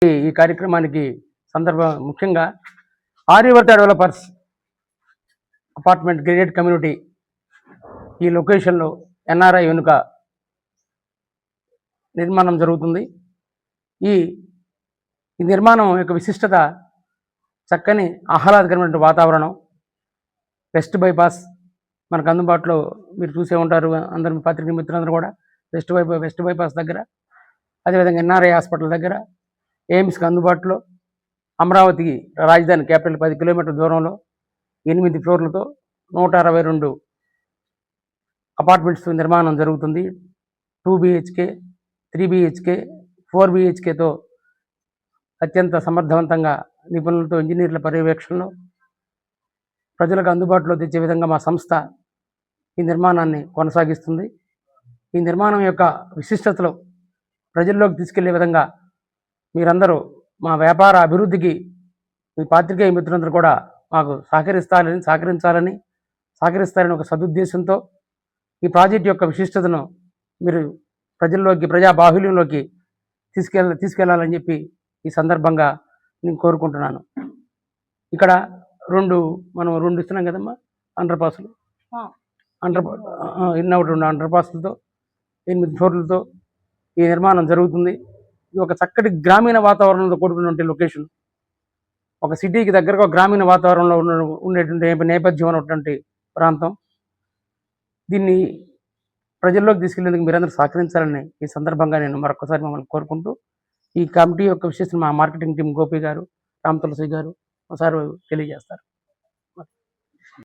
ఈ కార్యక్రమానికి ముఖ్యంగా Aryavarta developers apartment graded community ఈ లొకేషన్లో ఎన్ఆర్ఐ వెనుక నిర్మాణం జరుగుతుంది. ఈ నిర్మాణం యొక్క విశిష్టత చక్కని ఆహ్లాదకరమైన వాతావరణం, వెస్ట్ బైపాస్ మనకు అందుబాటులో మీరు చూసే ఉంటారు అందరు పత్రికా మిత్రులందరూ కూడా. వెస్ట్ బైపాస్ దగ్గర, అదేవిధంగా ఎన్ఆర్ఐ హాస్పిటల్ దగ్గర, ఎయిమ్స్కి అందుబాటులో, అమరావతికి రాజధాని క్యాపిటల్ 10 కిలోమీటర్ల దూరంలో 8 ఫ్లోర్లతో 162 అపార్ట్మెంట్స్ నిర్మాణం జరుగుతుంది. 2 BHK, 3 BHK, 4 BHKతో అత్యంత సమర్థవంతంగా నిపుణులతో ఇంజనీర్ల పర్యవేక్షణలో ప్రజలకు అందుబాటులో తెచ్చే విధంగా మా సంస్థ ఈ నిర్మాణాన్ని కొనసాగిస్తుంది. ఈ నిర్మాణం యొక్క విశిష్టతలో ప్రజల్లోకి తీసుకెళ్లే విధంగా మీరందరూ మా వ్యాపార అభివృద్ధికి మీ పాత్రికేయ మిత్రులందరూ కూడా మాకు సహకరిస్తారని ఒక సదుద్దేశంతో ఈ ప్రాజెక్ట్ యొక్క విశిష్టతను మీరు ప్రజా బాహుల్యంలోకి తీసుకెళ్లాలని చెప్పి ఈ సందర్భంగా నేను కోరుకుంటున్నాను. ఇక్కడ మనం రెండు ఇస్తున్నాం కదమ్మా, అండర్ పాస్లు, 2 అండర్ పాస్లతో 8 ఫ్లోర్లతో ఈ నిర్మాణం జరుగుతుంది. ఇది ఒక చక్కటి గ్రామీణ వాతావరణంతో కూడుకున్నటువంటి లొకేషన్, ఒక సిటీకి దగ్గరగా గ్రామీణ వాతావరణంలో ఉండేటువంటి నేపథ్యం ఉన్నటువంటి ప్రాంతం. దీన్ని ప్రజల్లోకి తీసుకెళ్లేందుకు మీరందరూ సహకరించాలని ఈ సందర్భంగా నేను మరొకసారి మమ్మల్ని కోరుకుంటూ, ఈ కమిటీ యొక్క విశేషం మా మార్కెటింగ్ టీం గోపి గారు, రామ్ తులసి గారు ఒకసారి తెలియజేస్తారు.